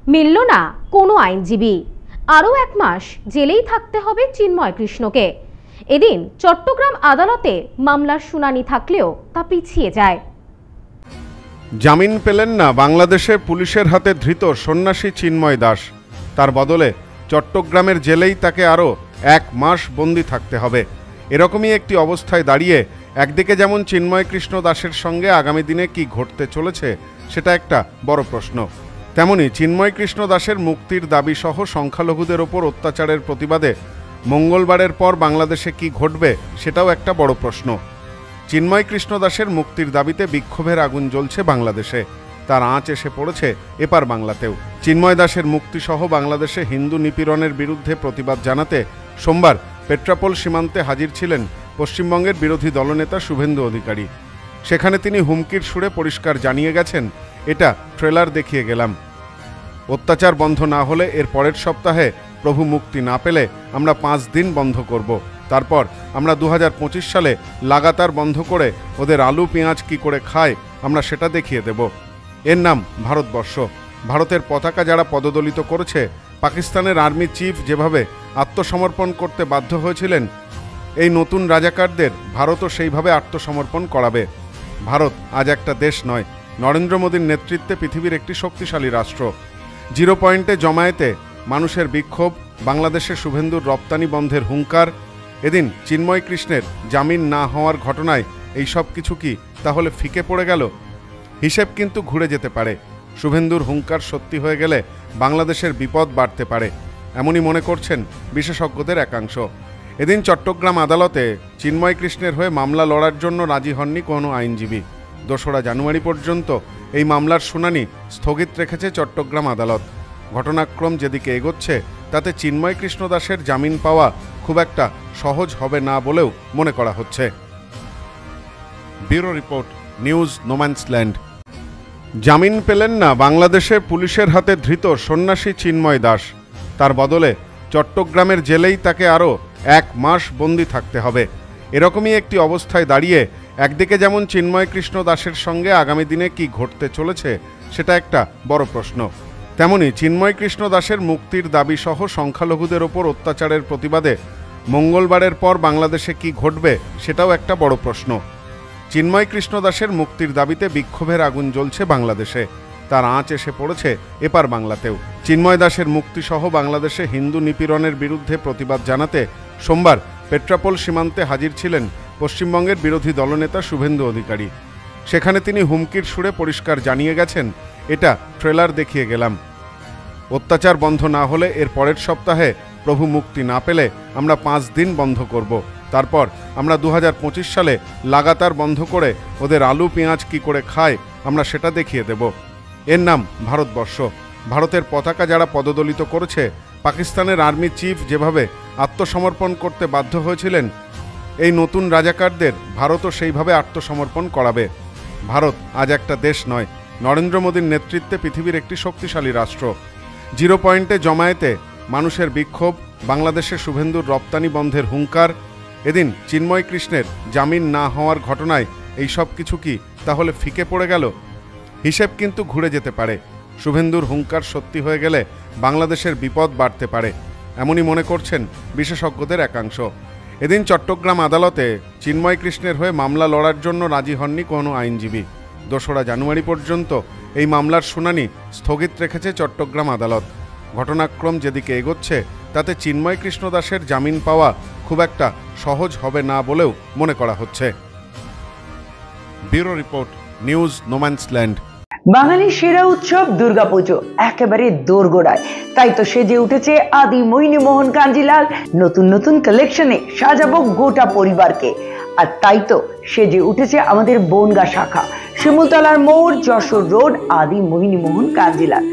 মিলল না কোনো আইনজীবী, আরও 1 মাস জেলেই থাকতে হবে চিন্ময় কৃষ্ণকে। এদিন চট্টগ্রাম আদালতে মামলার শুনানি থাকলেও তা পিছিয়ে যায়। জামিন পেলেন না বাংলাদেশে পুলিশের হাতে ধৃত সন্ন্যাসী চিন্ময় দাস। তার বদলে চট্টগ্রামের জেলেই তাকে আরও 1 মাস বন্দি থাকতে হবে। এরকমই একটি অবস্থায় দাঁড়িয়ে একদিকে যেমন চিন্ময় কৃষ্ণ দাসের সঙ্গে আগামী দিনে কি ঘটতে চলেছে সেটা একটা বড় প্রশ্ন, তেমনি চিন্ময় কৃষ্ণ দাসের মুক্তির দাবি সহ সংখ্যালঘুদের ওপর অত্যাচারের প্রতিবাদে মঙ্গলবারের পর বাংলাদেশে কি ঘটবে সেটাও একটা বড় প্রশ্ন। চিন্ময় কৃষ্ণ দাসের মুক্তির দাবিতে বিক্ষোভের আগুন জ্বলছে বাংলাদেশে, তার আঁচ এসে পড়েছে এপার বাংলাতেও। চিন্ময় দাসের মুক্তিসহ বাংলাদেশে হিন্দু নিপীড়নের বিরুদ্ধে প্রতিবাদ জানাতে সোমবার পেট্রাপোল সীমান্তে হাজির ছিলেন পশ্চিমবঙ্গের বিরোধী দলনেতা শুভেন্দু অধিকারী। সেখানে তিনি হুমকির সুরে পরিষ্কার জানিয়ে গেছেন, এটা ট্রেলার দেখিয়ে গেলাম, অত্যাচার বন্ধ না হলে এর পরের সপ্তাহে প্রভু মুক্তি না পেলে আমরা 5 দিন বন্ধ করব। তারপর আমরা 2025 সালে লাগাতার বন্ধ করে ওদের আলু পেঁয়াজ কি করে খায় আমরা সেটা দেখিয়ে দেব। এর নাম ভারতবর্ষ। ভারতের পতাকা যারা পদদলিত করেছে, পাকিস্তানের আর্মি চিফ যেভাবে আত্মসমর্পণ করতে বাধ্য হয়েছিলেন, এই নতুন রাজাকারদের ভারতও সেইভাবে আত্মসমর্পণ করাবে। ভারত আজ একটা দেশ নয়, নরেন্দ্র মোদীর নেতৃত্বে পৃথিবীর একটি শক্তিশালী রাষ্ট্র। 0 পয়েন্টে জমায়েতে মানুষের বিক্ষোভ, বাংলাদেশে শুভেন্দুর রপ্তানি বন্ধের হুঙ্কার, এদিন চিন্ময় কৃষ্ণের জামিন না হওয়ার ঘটনায় এই সব কিছু কি তাহলে ফিকে পড়ে গেল? হিসেব কিন্তু ঘুরে যেতে পারে। শুভেন্দুর হুঙ্কার সত্যি হয়ে গেলে বাংলাদেশের বিপদ বাড়তে পারে, এমনই মনে করছেন বিশেষজ্ঞদের একাংশ। এদিন চট্টগ্রাম আদালতে চিন্ময় কৃষ্ণের হয়ে মামলা লড়ার জন্য রাজি হননি কোনো আইনজীবী। 2রা জানুয়ারি পর্যন্ত এই মামলার শুনানি স্থগিত রেখেছে চট্টগ্রাম আদালত। ঘটনাক্রম যেদিকে এগোচ্ছে তাতে চিন্ময় কৃষ্ণ দাসের জামিন পাওয়া খুব একটা সহজ হবে না বলেও মনে করা হচ্ছে। Bureau report, news no man's land. জামিন পেলেন না বাংলাদেশের পুলিশের হাতে ধৃত সন্ন্যাসী চিন্ময় দাস। তার বদলে চট্টগ্রামের জেলেই তাকে আরও 1 মাস বন্দি থাকতে হবে। এরকমই একটি অবস্থায় দাঁড়িয়ে একদিকে যেমন চিন্ময় কৃষ্ণ দাসের সঙ্গে আগামী দিনে কি ঘটতে চলেছে সেটা একটা বড় প্রশ্ন, তেমনি চিন্ময় কৃষ্ণ দাসের মুক্তির দাবি সহ সংখ্যালঘুদের ওপর অত্যাচারের প্রতিবাদে মঙ্গলবারের পর বাংলাদেশে কি ঘটবে সেটাও একটা বড় প্রশ্ন। চিন্ময় কৃষ্ণ দাসের মুক্তির দাবিতে বিক্ষোভের আগুন জ্বলছে বাংলাদেশে, তার আঁচ এসে পড়েছে এপার বাংলাতেও। চিন্ময় দাসের মুক্তিসহ বাংলাদেশে হিন্দু নিপীড়নের বিরুদ্ধে প্রতিবাদ জানাতে সোমবার পেট্রাপোল সীমান্তে হাজির ছিলেন পশ্চিমবঙ্গের বিরোধী দলনেতা শুভেন্দু অধিকারী। সেখানে তিনি হুমকির সুরে পরিষ্কার জানিয়ে গেছেন, এটা ট্রেলার দেখিয়ে গেলাম, অত্যাচার বন্ধ না হলে এর পরের সপ্তাহে প্রভু মুক্তি না পেলে আমরা 5 দিন বন্ধ করব। তারপর আমরা 2025 সালে লাগাতার বন্ধ করে ওদের আলু পেঁয়াজ কি করে খায় আমরা সেটা দেখিয়ে দেব। এর নাম ভারতবর্ষ। ভারতের পতাকা যারা পদদলিত করেছে, পাকিস্তানের আর্মি চিফ যেভাবে আত্মসমর্পণ করতে বাধ্য হয়েছিলেন, এই নতুন রাজাকারদের ভারতও সেইভাবে আত্মসমর্পণ করাবে। ভারত আজ একটা দেশ নয়, নরেন্দ্র মোদীর নেতৃত্বে পৃথিবীর একটি শক্তিশালী রাষ্ট্র। 0 পয়েন্টে জমায়েতে মানুষের বিক্ষোভ, বাংলাদেশে শুভেন্দুর রপ্তানি বন্ধের হুঙ্কার, এদিন চিন্ময় কৃষ্ণের জামিন না হওয়ার ঘটনায় এই সব কিছু কি তাহলে ফিকে পড়ে গেল? হিসেব কিন্তু ঘুরে যেতে পারে। শুভেন্দুর হুঙ্কার সত্যি হয়ে গেলে বাংলাদেশের বিপদ বাড়তে পারে, এমনই মনে করছেন বিশেষজ্ঞদের একাংশ। এদিন চট্টগ্রাম আদালতে চিন্ময় কৃষ্ণের হয়ে মামলা লড়ার জন্য রাজি হননি কোনো আইনজীবী। 2রা জানুয়ারি পর্যন্ত এই মামলার শুনানি স্থগিত রেখেছে চট্টগ্রাম আদালত। ঘটনাক্রম যেদিকে এগোচ্ছে তাতে চিন্ময় কৃষ্ণ দাসের জামিন পাওয়া খুব একটা সহজ হবে না বলেও মনে করা হচ্ছে। Bureau report, news no man's land. বাঙালির সেরা উৎসব দুর্গাপুজো একেবারে দোরগোড়ায়, তাই তো সেজে উঠেছে আদি মোহিনী মোহন কাঞ্জিলাল। নতুন নতুন কালেকশনে সাজাবো গোটা পরিবারকে। আর তাই তো সেজে উঠেছে আমাদের বনগাঁ শাখা, শিমুলতলার মোড়, যশোর রোড, আদি মোহিনী মোহন কাঞ্জিলাল।